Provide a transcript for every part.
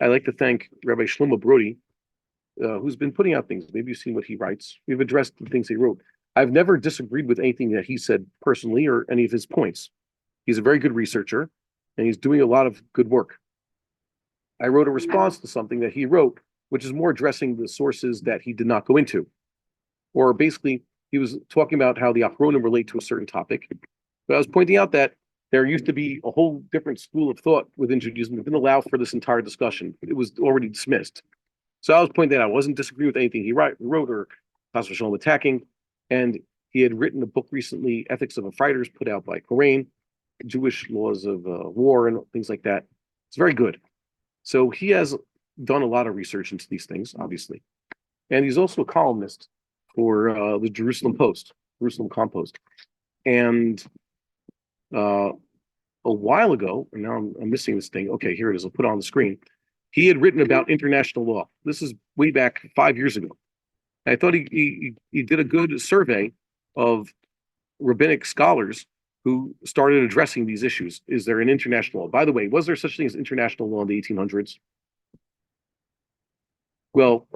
I'd like to thank Rabbi Shlomo Brody, who's been putting out things. Maybe you've seen what he writes. We've addressed the things he wrote. I've never disagreed with anything that he said personally or any of his points. He's a very good researcher, and he's doing a lot of good work. I wrote a response to something that he wrote, which is more addressing the sources that he did not go into. Or basically, he was talking about how the Achronim relate to a certain topic. But I was pointing out that there used to be a whole different school of thought within Judaism that didn't allow for this entire discussion. It was already dismissed. So I was pointing that out. I wasn't disagreeing with anything he wrote or Chas v'Shalom attacking. And he had written a book recently, Ethics of a Fighters, put out by Koren, Jewish Laws of War and things like that. It's very good. So he has done a lot of research into these things, obviously. And he's also a columnist for the Jerusalem Post, Jerusalem Compost. And a while ago, and now I'm missing this thing. Okay, here it is. I'll put it on the screen. He had written about international law. This is way back 5 years ago. I thought he did a good survey of rabbinic scholars who started addressing these issues. Is there an international law? By the way, was there such thing as international law in the 1800s? Well,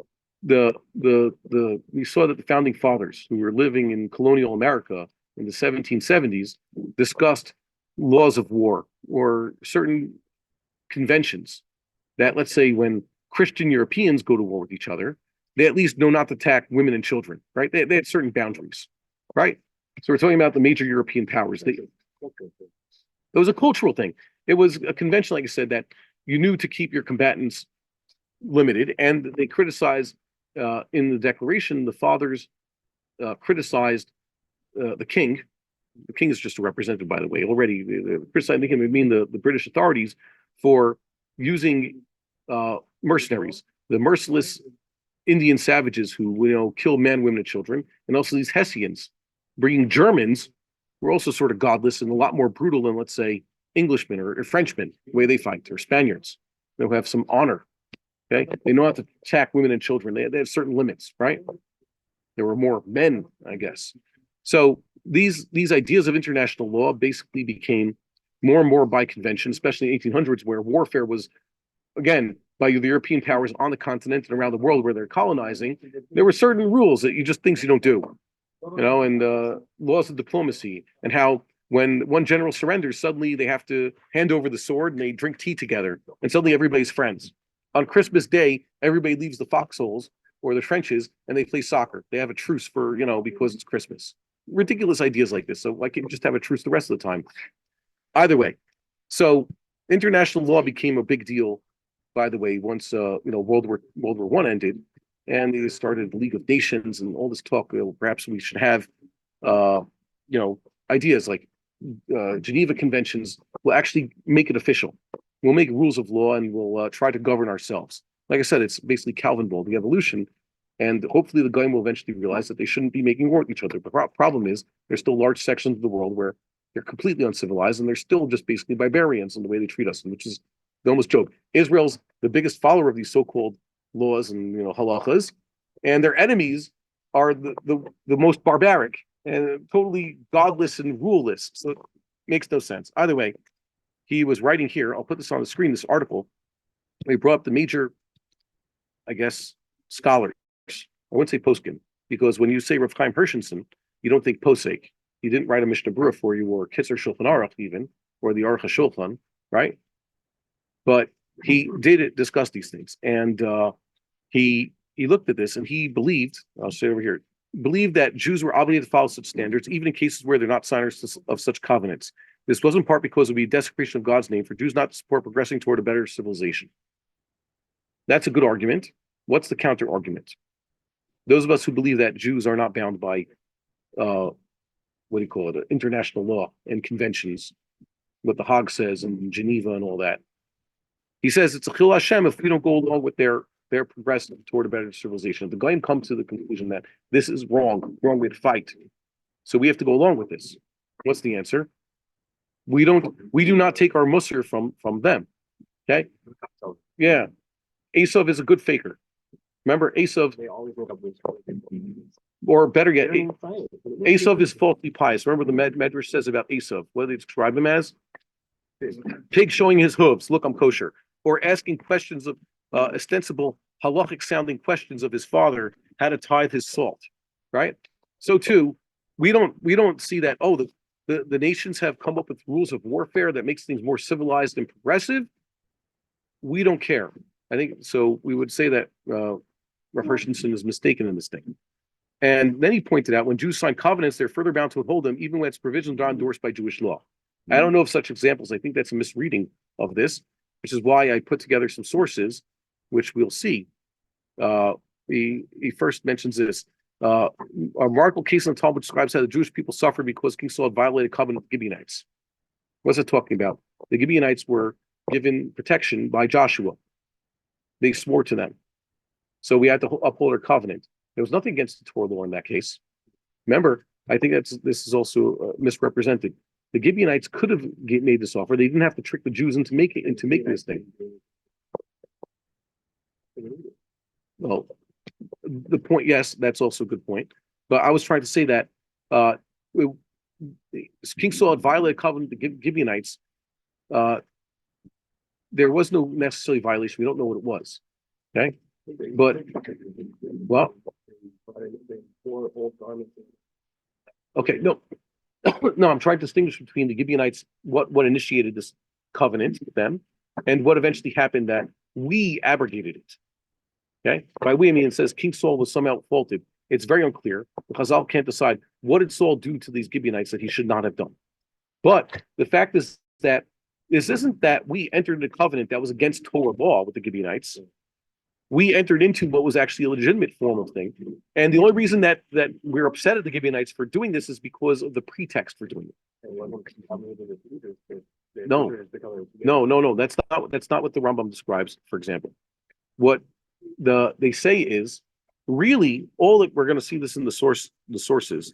we saw that the founding fathers who were living in colonial America in the 1770s discussed laws of war or certain conventions that, let's say, when Christian Europeans go to war with each other, they at least know not to attack women and children, right? They had certain boundaries, right? So we're talking about the major European powers. It was a cultural thing. It was a convention, like I said, that you knew to keep your combatants limited, and they criticized in the Declaration, the fathers criticized the king. The king is just a representative, by the way. Already, criticizing him, I mean the British authorities for using mercenaries, the merciless Indian savages who kill men, women, and children, and also these Hessians, bringing Germans who are also sort of godless and a lot more brutal than, let's say, Englishmen or Frenchmen, the way they fight, or Spaniards, who have some honor. Okay, they know how to attack women and children. They have certain limits, right? There were more men, I guess. So these ideas of international law basically became more and more by convention, especially in the 1800s, where warfare was, again, by the European powers on the continent and around the world where they're colonizing. There were certain rules that things you don't do, and laws of diplomacy, and how when one general surrenders, suddenly they have to hand over the sword and they drink tea together, and suddenly everybody's friends. On Christmas Day, everybody leaves the foxholes or the trenches and they play soccer. They have a truce for, because it's Christmas. Ridiculous ideas like this. So why can't you just have a truce the rest of the time? Either way. So international law became a big deal, by the way, once World War I ended, and they started the League of Nations and all this talk. Perhaps we should have ideas like Geneva Conventions will actually make it official. We'll make rules of law and we'll try to govern ourselves. Like I said, it's basically Calvin Ball, the evolution. And hopefully the Goyim will eventually realize that they shouldn't be making war with each other. The problem is there's still large sections of the world where they're completely uncivilized and they're still just basically barbarians in the way they treat us, which is the almost joke. Israel's the biggest follower of these so-called laws and halachas, and their enemies are the most barbaric and totally godless and ruleless. So it makes no sense. Either way, he was writing here. I'll put this on the screen, this article. He brought up the major, I guess, scholars. I wouldn't say poskim, because when you say Rav Chaim Hershenson, you don't think posek. He didn't write a Mishnah Berurah for you, or Kitzer Shulchan Aruch even, or the Aruch HaShulchan, right? But he did discuss these things. And he looked at this and he believed, I'll say over here, believed that Jews were obligated to follow such standards, even in cases where they're not signers of such covenants. This was in part because it would be a desecration of God's name for Jews not to support progressing toward a better civilization. That's a good argument. What's the counter argument? Those of us who believe that Jews are not bound by, international law and conventions, what the Hague says in Geneva and all that. He says it's a chil Hashem if we don't go along with their progressing toward a better civilization. The Goyim come to the conclusion that this is wrong way to fight. So we have to go along with this. What's the answer? We do not take our musr from them. Okay? Yeah. Esav is a good faker. Remember, Esav, or better yet, Esav is falsely pious. Remember the Medrash says about Esav, what do they describe him as? Pig showing his hooves. Look, I'm kosher. Or asking questions of ostensible halachic sounding questions of his father how to tithe his salt, right? So too, we don't see that, oh, the nations have come up with rules of warfare that makes things more civilized and progressive. We don't care. I think so. We would say that Rav Hershenson is mistaken in this thing. And then he pointed out when Jews sign covenants, they're further bound to uphold them, even when its provisions are endorsed by Jewish law. I don't know of such examples. I think that's a misreading of this, which is why I put together some sources, which we'll see. He first mentions this. A remarkable case in the Talmud describes how the Jewish people suffered because King Saul had violated covenant with the Gibeonites. What's it talking about? The Gibeonites were given protection by Joshua. They swore to them. So we had to uphold our covenant. There was nothing against the Torah law in that case. Remember, I think this is also misrepresented. The Gibeonites could have made this offer. They didn't have to trick the Jews into making this thing. Well, the point, yes, that's also a good point. But I was trying to say that King Saul had violated covenant with the Gibeonites. There was no necessarily violation. We don't know what it was. Okay, but well, okay, no, no. I'm trying to distinguish between the Gibeonites, what initiated this covenant with them, and what eventually happened that we abrogated it. Okay, by we I mean it says King Saul was somehow faulted. It's very unclear. Chazal can't decide what did Saul do to these Gibeonites that he should not have done. But the fact is that this isn't that we entered a covenant that was against Torah law with the Gibeonites. We entered into what was actually a legitimate form of thing. And the only reason that we're upset at the Gibeonites for doing this is because of the pretext for doing it. No. That's not what the Rambam describes, for example. What they say is really all that we're going to see this in the sources.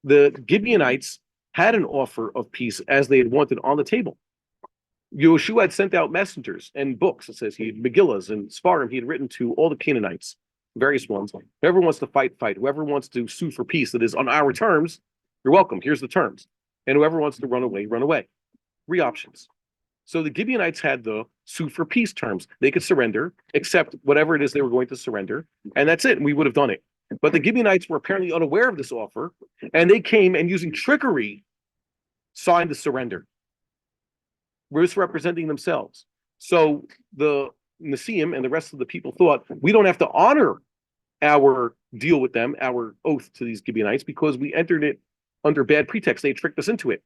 The Gibeonites had an offer of peace as they had wanted on the table. Yeshua had sent out messengers and books. It says he had Megillas and Sfarim he had written to all the Canaanites, various ones. Whoever wants to fight. Whoever wants to sue for peace that is on our terms, you're welcome. Here's the terms. And whoever wants to run away, run away. 3 options. So the Gibeonites had the sue for peace terms. They could surrender, accept whatever it is they were going to surrender, and that's it. And we would have done it. But the Gibeonites were apparently unaware of this offer, and they came and using trickery signed the surrender, misrepresenting themselves. So the Nesiim and the rest of the people thought, we don't have to honor our deal with them, our oath to these Gibeonites, because we entered it under bad pretext. They tricked us into it.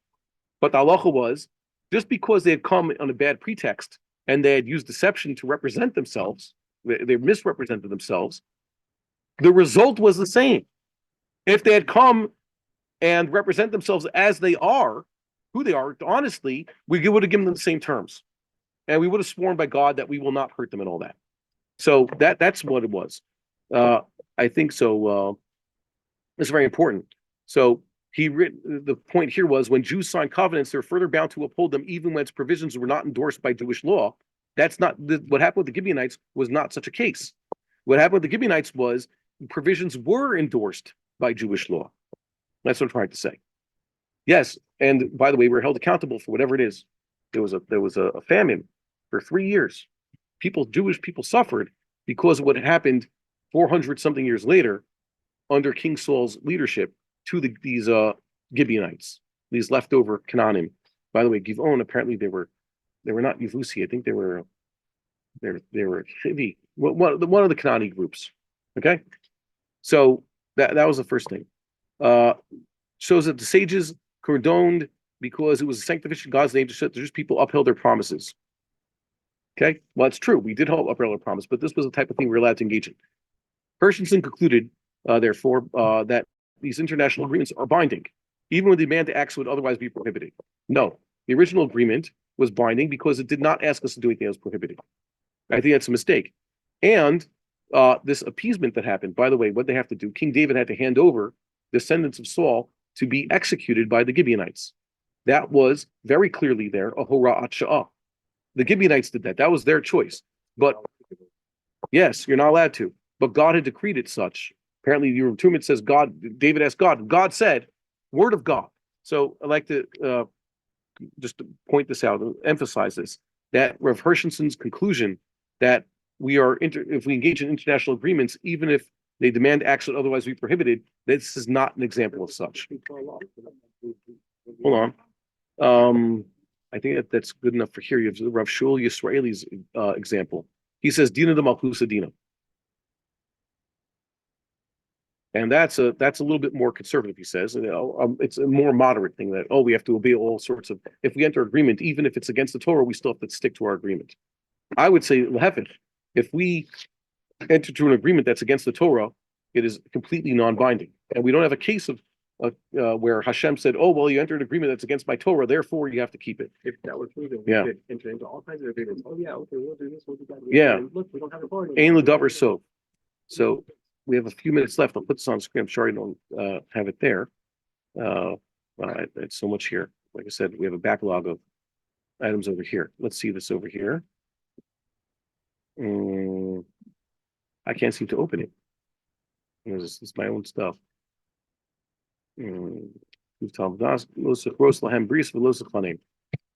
But the halacha was, just because they had come on a bad pretext and they had used deception to represent themselves, they misrepresented themselves, the result was the same. If they had come and represent themselves as they are, who they are, honestly, we would have given them the same terms. And we would have sworn by God that we will not hurt them and all that. So that's what it was. I think so. It's very important. So the point here was when Jews sign covenants, they're further bound to uphold them even when its provisions were not endorsed by Jewish law. That's not what happened with the Gibeonites was not such a case. What happened with the Gibeonites was provisions were endorsed by Jewish law. That's what I'm trying to say. Yes, and by the way, we're held accountable for whatever it is. There was a famine for 3 years. Jewish people suffered because of what happened 400 something years later under King Saul's leadership to these Gibeonites, these leftover Canaanim. By the way, Gibeon apparently they were not Yevusi. I think they were Chivi, one of the Canaanite groups. Okay, so that was the first thing. Shows that the sages condoned because it was a sanctification of God's name to show that the Jewish people upheld their promises. Okay, well, it's true. We did uphold our promise, but this was the type of thing we were allowed to engage in. Hershenson concluded, therefore, that these international agreements are binding, even when the demand to acts would otherwise be prohibited. No, the original agreement was binding because it did not ask us to do anything that was prohibited. I think that's a mistake. And this appeasement that happened, by the way, what they have to do, King David had to hand over descendants of Saul to be executed by the Gibeonites. That was very clearly there, a hora'at sha'ah. The Gibeonites did that. That was their choice. But yes, you're not allowed to. But God had decreed it such. Apparently, your Tumid says David asked God. God said, word of God. So I'd like to just to point this out, emphasize this, that Rav Hershenson's conclusion that if we engage in international agreements, even if they demand acts that otherwise be prohibited, this is not an example of such. Hold on. I think that's good enough for here. You have the Rav Shul Yisraeli's example. He says Dina de Malchusa Dina. And that's a little bit more conservative, he says. It's a more moderate thing that, we have to obey all sorts of, if we enter agreement, even if it's against the Torah, we still have to stick to our agreement. I would say, if we enter to an agreement that's against the Torah, it is completely non-binding. And we don't have a case of where Hashem said, you entered an agreement that's against my Torah, therefore you have to keep it. If that were true, then we could enter into all kinds of agreements. Okay, we'll do this, we'll do that. Yeah. Look, we don't have a party. Ain l'davar so. So we have a few minutes left. I'll put this on screen. I'm sorry I don't have it there. It's so much here. Like I said, we have a backlog of items over here. Let's see this over here. I can't seem to open it. This is my own stuff.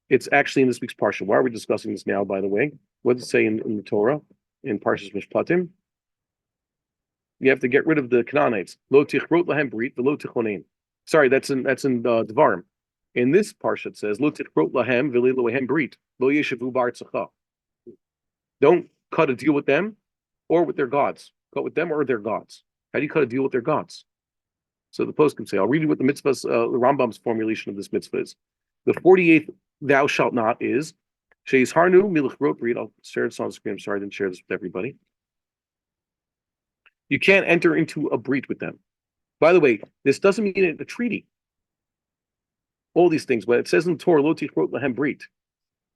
It's actually in this week's parsha. Why are we discussing this now, by the way? What does it say in the Torah, in Parshas Mishpatim? You have to get rid of the Canaanites. Lo tichrot lahem brit v'lo tichonein. Sorry, that's in Devarim. In this parsha it says, Lo tichrot lahem v'lo lahem brit lo yeshavu ba'artzecha. Don't cut a deal with them or with their gods. Cut with them or their gods. How do you cut a deal with their gods? So the post can say, I'll read you what the mitzvahs, the Rambam's formulation of this mitzvah is. The 48th thou shalt not is Sheis Harnu Milch Rot Brit. I'll share this on the screen. I'm sorry I didn't share this with everybody. You can't enter into a brit with them. By the way, this doesn't mean a treaty. All these things, but it says in the Torah, Lo tichrot lahem brit.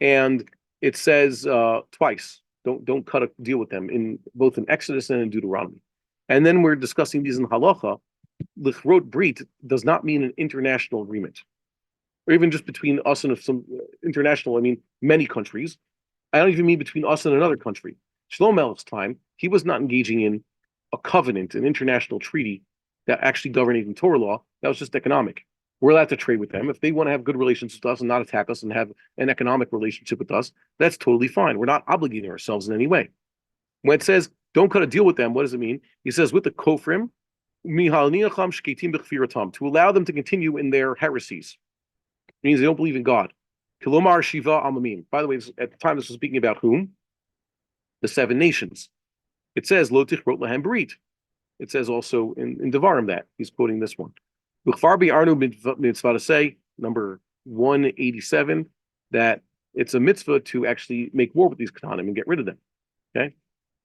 And it says twice, don't cut a deal with them, in both in Exodus and in Deuteronomy. And then we're discussing these in Halacha. Lichrot brit does not mean an international agreement, or even just between us and some international. I mean, many countries. I don't even mean between us and another country. Shlomo Melech's time, he was not engaging in a covenant, an international treaty that actually governed even Torah law. That was just economic. We're allowed to trade with them. If they want to have good relations with us and not attack us and have an economic relationship with us, that's totally fine. We're not obligating ourselves in any way. When it says don't cut a deal with them, what does it mean? He says with the kofrim, to allow them to continue in their heresies. It means they don't believe in God. Kilomar Shiva Amamim. By the way, at the time this was speaking about whom? The 7 nations. It says Lo tichrot lahem brit. It says also in Devarim that he's quoting this one. B'chvar bi'arnu mitzvah say number 187 that it's a mitzvah to actually make war with these Canaanim and get rid of them. Okay,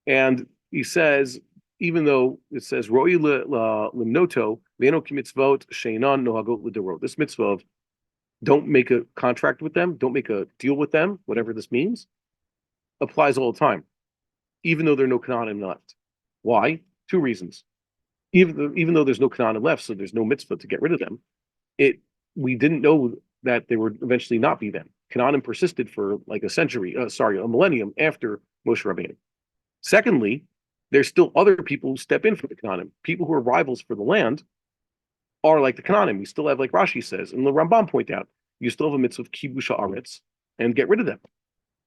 and he says even though it says Ro'i limnoto ve'eno kimitzvot sheinan nohagot l'derot. This mitzvah of don't make a contract with them, don't make a deal with them, whatever this means, applies all the time, even though there are no Canaanim left. Why? 2 reasons. Even though there's no Canaanim left, so there's no mitzvah to get rid of them, we didn't know that they would eventually not be them. Canaanim persisted for like a millennium after Moshe Rabbeinu. Secondly, there's still other people who step in for the Canaanim. People who are rivals for the land are like the Canaanim. We still have, like Rashi says, and the Rambam point out, you still have a mitzvah of kibush haaretz and get rid of them.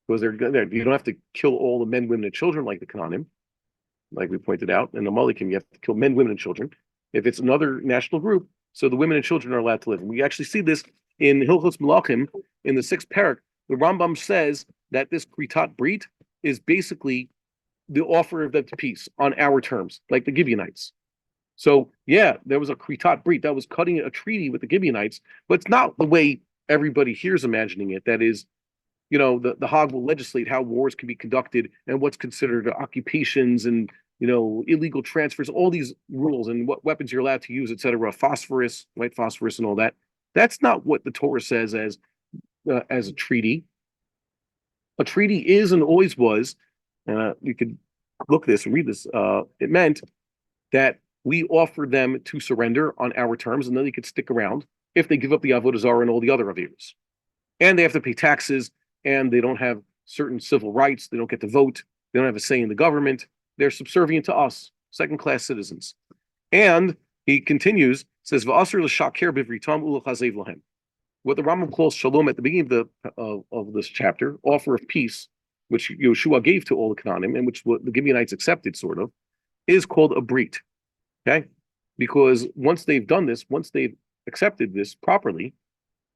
Because they're you don't have to kill all the men, women, and children like the Canaanim, like we pointed out. In the Malikim, you have to kill men, women, and children. If it's another national group, so the women and children are allowed to live. And we actually see this in Hilchos Malachim, in the 6th parak. The Rambam says that this kritat brit is basically the offer of them to peace on our terms, like the Gibeonites. So yeah, there was a kritat brit that was cutting a treaty with the Gibeonites, but it's not the way everybody here is imagining it. That is, the Hague will legislate how wars can be conducted and what's considered occupations and illegal transfers, all these rules and what weapons you're allowed to use, etc. Phosphorus, white phosphorus, and all that. That's not what the Torah says as a treaty. A treaty is and always was. You could look at this and read this. It meant that we offered them to surrender on our terms, and then they could stick around if they give up the avodah zarah and all the other averos. And they have to pay taxes, and they don't have certain civil rights. They don't get to vote. They don't have a say in the government. They're subservient to us, second-class citizens. And he continues, says, "V'asr l'shaker bivritam u'lechazev lahem." What the Rambam calls shalom at the beginning of this chapter, offer of peace, which Yeshua gave to all the Canaanim, and which the Gibeonites accepted, sort of, is called a brit. Okay, because once they've done this, once they've accepted this properly,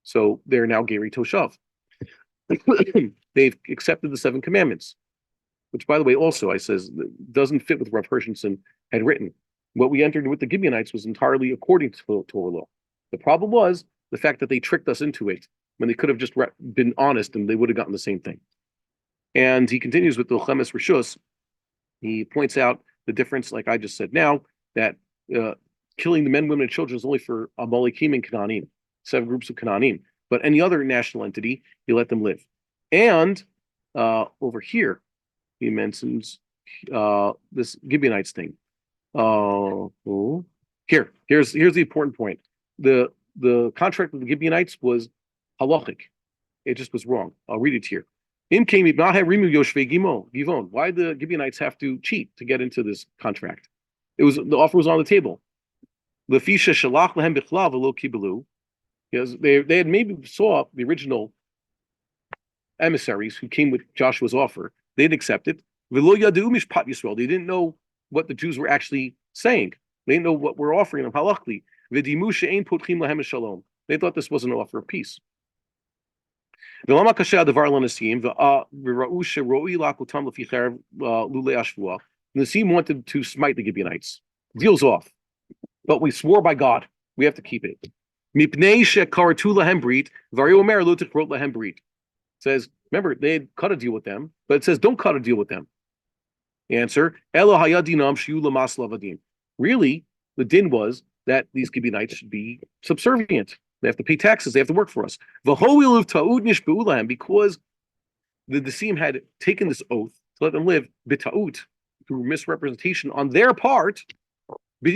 so they're now Geri Toshav. They've accepted the 7 commandments, which, by the way, also I says doesn't fit with what Rav Hershenson had written. What we entered with the Gibeonites was entirely according to Torah law. The problem was the fact that they tricked us into it when they could have just been honest and they would have gotten the same thing. And he continues with the Chemes Rishus. He points out the difference, like I just said now, that killing the men, women, and children is only for Amalekim and Canaanim, 7 groups of Canaanim. But any other national entity, you let them live. And over here, he mentions this Gibeonites thing. Here's the important point. The contract with the Gibeonites was halachic. It just was wrong. I'll read it here. Why the Gibeonites have to cheat to get into this contract? The offer was on the table. Because they had maybe saw the original emissaries who came with Joshua's offer. They didn't accept it. They didn't know what the Jews were actually saying. They didn't know what we're offering them halachically. They thought this was an offer of peace. The Nasim wanted to smite the Gibeonites. Deal's off. But we swore by God, we have to keep it. Says, remember, they had cut a deal with them, but it says don't cut a deal with them. Answer, really, the din was that these Gibeonites should be subservient. They have to pay taxes, they have to work for us. Because the Nasim had taken this oath to let them live bita'ut, through misrepresentation on their part. They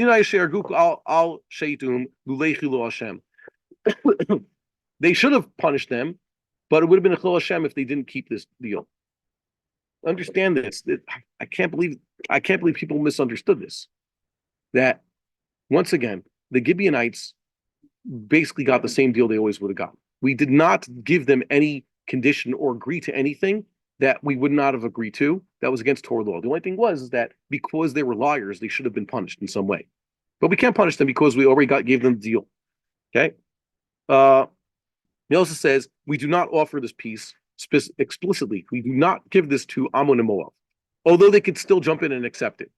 should have punished them, but it would have been a chil Hashem if they didn't keep this deal. Understand this. I can't believe people misunderstood this. That once again, the Gibeonites basically got the same deal they always would have gotten. We did not give them any condition or agree to anything that we would not have agreed to. That was against Torah law. The only thing was that because they were liars, they should have been punished in some way. But we can't punish them because we already gave them the deal. Okay. He also says we do not offer this peace explicitly. We do not give this to Ammon and Moab, although they could still jump in and accept it.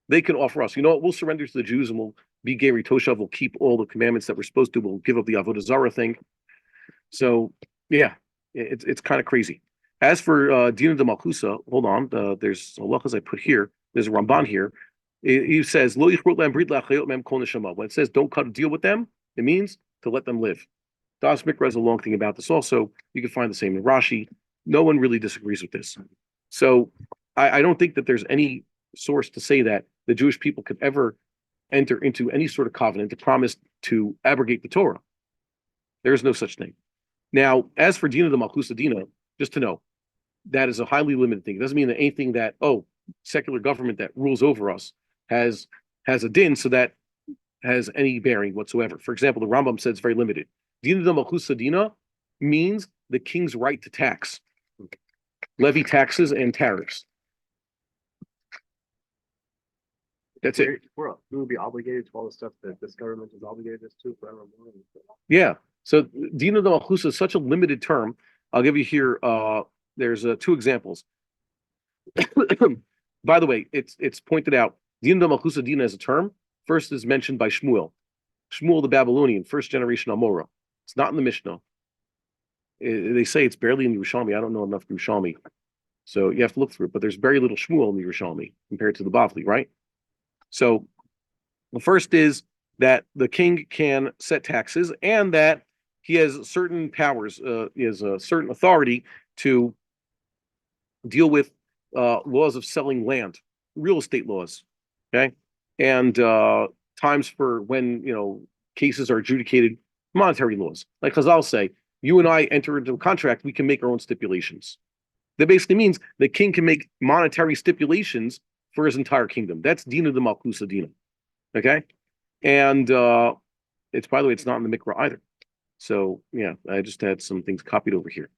They can offer us. You know what? We'll surrender to the Jews and we'll be Geri Toshav. We'll keep all the commandments that we're supposed to. We'll give up the Avodah Zarah thing. So yeah, it's kind of crazy. As for Dina de Malchusa, hold on. There's halachas I put here. There's a Ramban here. He says Lo yichrut lahem brit la'achayot mem kol neshama. When it says don't cut a deal with them, it means to let them live. Das Mikra has a long thing about this also. You can find the same in Rashi. No one really disagrees with this. So I don't think that there's any source to say that the Jewish people could ever enter into any sort of covenant to promise to abrogate the Torah. There is no such thing. Now, as for Dina de Malchusa Dina, just to know, that is a highly limited thing. It doesn't mean that anything that, secular government that rules over us has a din, so that has any bearing whatsoever. For example, the Rambam said it's very limited. Dina de Malchusa Dina means the king's right to tax, levy taxes and tariffs. That's it. We would be obligated to all the stuff that this government has obligated us to forevermore. Yeah. So Dina de Malchusa is such a limited term. I'll give you here. There's 2 examples. By the way, it's pointed out. Dina de Malchusa Dina as a term first is mentioned by Shmuel the Babylonian, first generation Amora. It's not in the Mishnah. They say it's barely in the Yerushalmi. I don't know enough Yerushalmi, so you have to look through it. But there's very little Shmuel in the Yerushalmi compared to the Bavli, right? So the first is that the king can set taxes and that he has certain powers, he has a certain authority to deal with laws of selling land, real estate laws, okay? And times for when, cases are adjudicated, monetary laws. Like Chazal say, you and I enter into a contract, we can make our own stipulations. That basically means the king can make monetary stipulations for his entire kingdom. That's Dina de Malchusa Dina. Okay? And it's, by the way, it's not in the Mikra either. So yeah, I just had some things copied over here.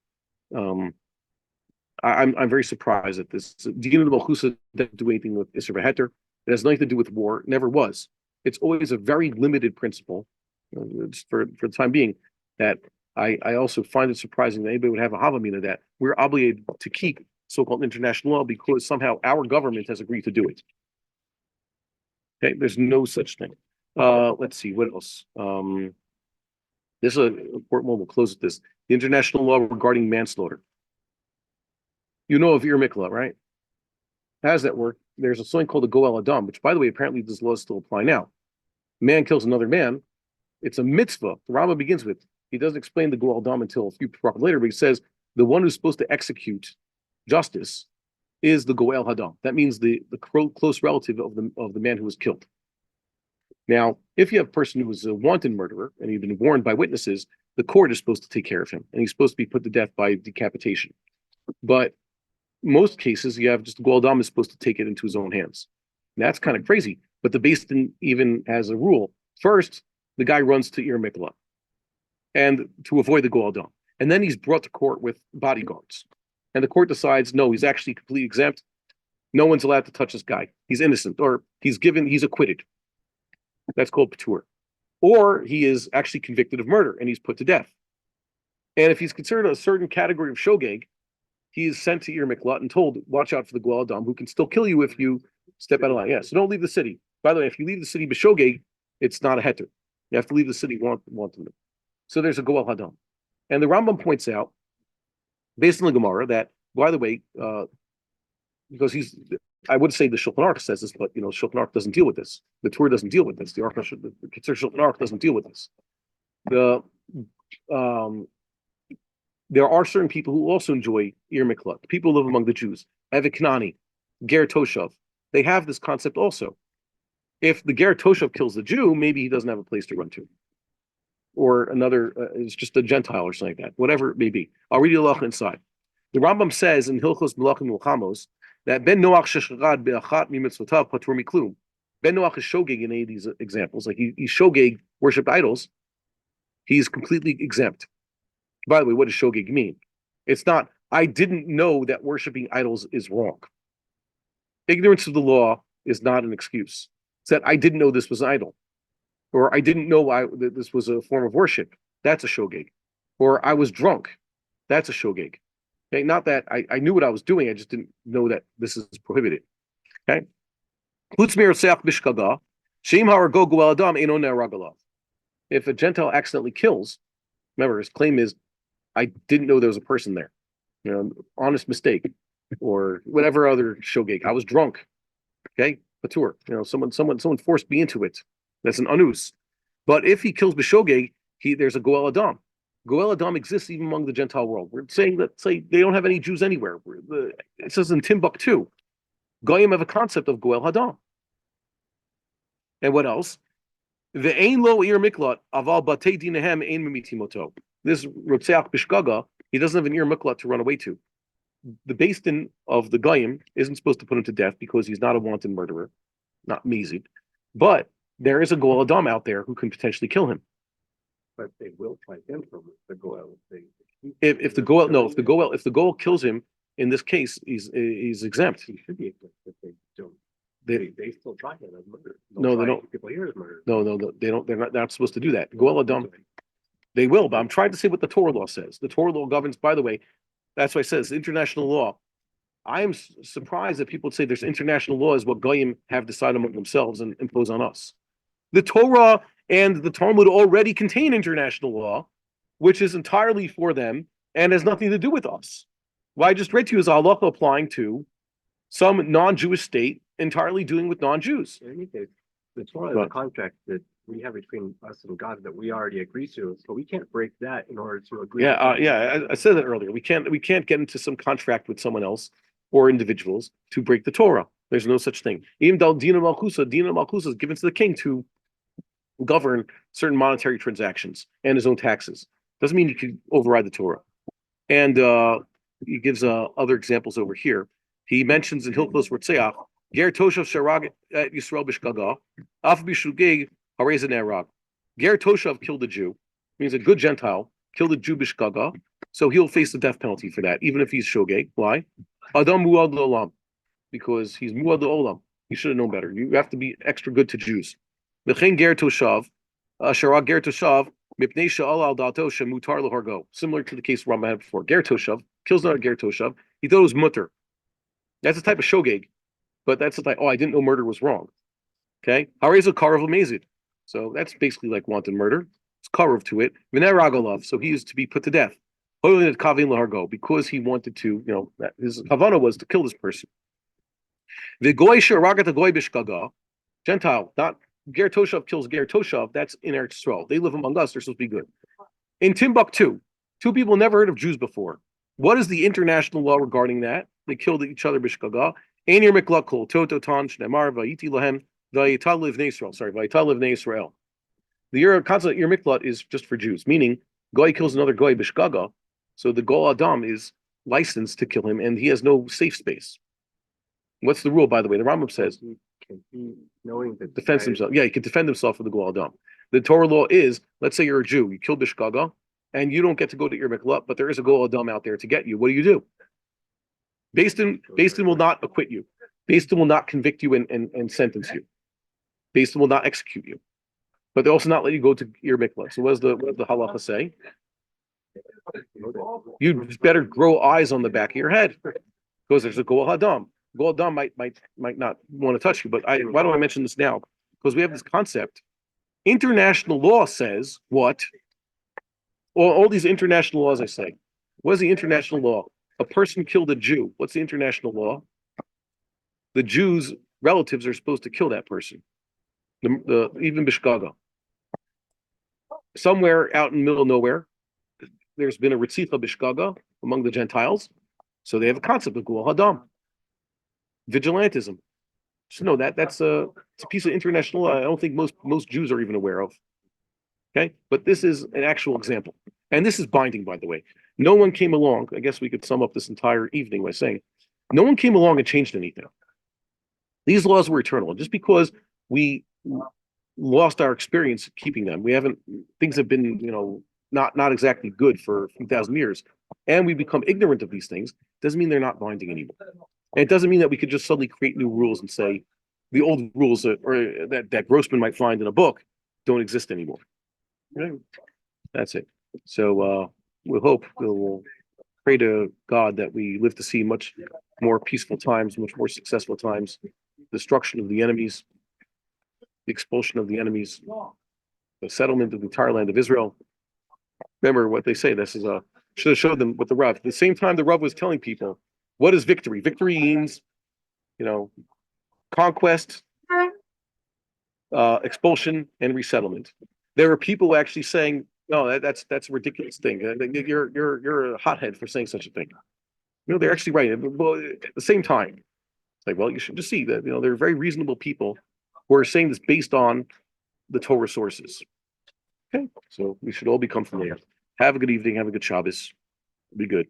I'm very surprised at this. Din of Malchusa doesn't do anything with Isser V'Heter. It has nothing to do with war. It never was. It's always a very limited principle, for the time being. That I also find it surprising that anybody would have a havamina that we're obligated to keep so-called international law because somehow our government has agreed to do it. Okay, there's no such thing. Let's see what else. This is an important one. We'll close with this. The international law regarding manslaughter. You know of Ir Mikla, right? How does that work? There's a something called the Goel Adam, which, by the way, apparently these laws still apply now. Man kills another man. It's a mitzvah. The Rambam begins with. He doesn't explain the Goel Adam until a few paragraphs later, but he says the one who's supposed to execute justice is the Goel Hadam. That means the close relative of the man who was killed. Now, if you have a person who was a wanton murderer and he's been warned by witnesses, the court is supposed to take care of him, and he's supposed to be put to death by decapitation. But most cases, you have just the Goel Hadam is supposed to take it into his own hands. And that's kind of crazy. But the Beis Din even has a rule. First, the guy runs to Ir Mikla, and to avoid the Goel Hadam. And then he's brought to court with bodyguards. And the court decides, no, he's actually completely exempt. No one's allowed to touch this guy. He's innocent, or he's acquitted. That's called patur. Or he is actually convicted of murder and he's put to death. And if he's considered a certain category of shogeg, he is sent to Ir Mikla and told, watch out for the Goel Hadam, who can still kill you if you step out of line. Yeah, so don't leave the city. By the way, if you leave the city b'shogeg, it's not a heter. You have to leave the city wantonly. So there's a Goel Hadam. And the Rambam points out, based on the Gemara, that, by the way, because I would say the Shulchan Aruch says this, but Shulchan Aruch doesn't deal with this. The Torah doesn't deal with this. The Shulchan Aruch doesn't deal with this. There are certain people who also enjoy Ir Mikla. People who live among the Jews. Evet Kanani, Ger Toshav. They have this concept also. If the Ger Toshav kills the Jew, maybe he doesn't have a place to run to. Or another, it's just a Gentile or something like that. Whatever it may be. I'll read you the halacha inside. The Rambam says in Hilchos Melachim Milchamos that Ben Noach sheshagad be'achat mimitzvotav patur miklum. Ben Noach is shogeg in any of these examples. Like he's shogeg, worshipped idols. He's completely exempt. By the way, what does shogeg mean? It's not, I didn't know that worshiping idols is wrong. Ignorance of the law is not an excuse. It's that I didn't know this was an idol. Or I didn't know that this was a form of worship. That's a shogeg. Or I was drunk. That's a shogeg. Okay, not that I knew what I was doing, I just didn't know that this is prohibited. Okay. If a Gentile accidentally kills, remember his claim is, I didn't know there was a person there. Honest mistake, or whatever other shogeg. I was drunk. Okay, patur. Someone forced me into it. That's an anus. But if he kills b'shogeg, there's a Goel Hadam. Goel Hadam exists even among the Gentile world. We're saying that, say, they don't have any Jews anywhere. It says in Timbuktu, Goyim have a concept of Goel Hadam. And what else? The ein lo ir miklat aval batei dinahem ein mimitimoto. This Rotzeach Bishgaga, he doesn't have an Ir Miklat to run away to. The Beis Din of the Goyim isn't supposed to put him to death because he's not a wanton murderer, not mezid. But there is a Goel Hadam out there who can potentially kill him. But they will find him from the Goel. If the Goel kills him, in this case, he's exempt. He should be exempt if they don't. They still try him as murder. No, they don't. People here as murder. No, they don't. They're not supposed to do that. Goel Hadam. They will, but I'm trying to say what the Torah law says. The Torah law governs, by the way, that's why it says international law. I am surprised that people say there's international law is what Goyim have decided among themselves and impose on us. The Torah and the Talmud already contain international law, which is entirely for them and has nothing to do with us. What I just read to you is halacha applying to some non-Jewish state entirely dealing with non-Jews. The Torah is a contract that we have between us and God that we already agree to, so we can't break that in order to agree. I said that earlier. We can't get into some contract with someone else or individuals to break the Torah. There's no such thing. Even though Dina Malchusa is given to the king to govern certain monetary transactions and his own taxes. Doesn't mean you can override the Torah. And he gives other examples over here. He mentions in Hilchos Rotzeach, Ger Toshav Sharag at Yisrael Bishkaga, Af Bishugeg Harezan Erag. Ger Toshav killed a Jew, means a good Gentile, killed a Jew Bishkaga. So he'll face the death penalty for that, even if he's shogeg. Why? Adam muad olam, because he's muad olam. You should have known better. You have to be extra good to Jews. Mechen ger toshav, shara ger toshav, mipnei she'al al dato shemutar lehargo. Similar to the case Rambam had before. Ger toshav kills not a ger toshav. He thought it was mutter. That's a type of shogeg, but that's like, I didn't know murder was wrong. Okay, hareza karav amazed. So that's basically like wanton murder. It's karav to it. V'neragolav. So he is to be put to death. Because he wanted to, that his havana was to kill this person. The goy sheragat the goy bishkaga, Gentile, not Ger Toshav kills Ger Toshav. That's in Eretz Yisrael. They live among us. They're supposed to be good. In Timbuktu, two people never heard of Jews before. What is the international law regarding that? They killed each other bishkaga. Einir miklakol tototan shnemar vayiti lahem vayital livnei Israel. Sorry, vayital livnei Israel. The concept of miklat is just for Jews, meaning goy kills another goy bishkaga. So the Gol Adam is licensed to kill him, and he has no safe space. What's the rule, by the way? The Rambam says defends himself. Yeah, he can defend himself with the Gol Adam. The Torah law is, let's say you're a Jew, you kill Bishkaga, and you don't get to go to Ir Miklat, but there is a Gol Adam out there to get you. What do? Beis Din will not acquit you. Beis Din will not convict you and sentence you. Beis Din will not execute you. But they also not let you go to Ir Miklat. So what does the halacha say? You better grow eyes on the back of your head because there's a Gol Adam. Gol Adam might not want to touch you, but why do I mention this now? Because we have this concept. International law says what? All these international laws I say. What is the international law? A person killed a Jew. What's the international law? The Jews' relatives are supposed to kill that person. Even Bishkaga. Somewhere out in the middle of nowhere, there's been a Ritzicha Bishkaga among the Gentiles. So they have a concept of Gul Hadam. Vigilantism. So no, it's a piece of international law I don't think most Jews are even aware of. Okay? But this is an actual example. And this is binding, by the way. No one came along. I guess we could sum up this entire evening by saying, no one came along and changed anything. These laws were eternal. And just because we lost our experience keeping them, things have been, not exactly good for a few thousand years, and we become ignorant of these things, doesn't mean they're not binding anymore. And it doesn't mean that we could just suddenly create new rules and say the old rules that Grossman might find in a book don't exist anymore. Okay? That's it. So we'll pray to God that we live to see much more peaceful times, much more successful times, destruction of the enemies, the expulsion of the enemies, the settlement of the entire land of Israel. Remember what they say. This is should have showed them what the Rav. At the same time, the Rav was telling people, what is victory? Victory means, conquest, expulsion, and resettlement. There are people actually saying, no, that's a ridiculous thing. You're a hothead for saying such a thing. They're actually right. But at the same time, it's like, well, you should just see that there are very reasonable people who are saying this based on the Torah sources. Okay, so we should all become familiar. Have a good evening. Have a good Shabbos. Be good.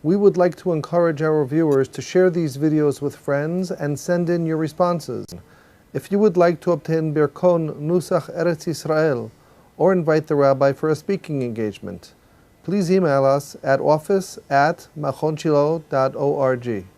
We would like to encourage our viewers to share these videos with friends and send in your responses. If you would like to obtain Birkon Nusach Eretz Yisrael or invite the rabbi for a speaking engagement, please email us at office@machonshilo.org.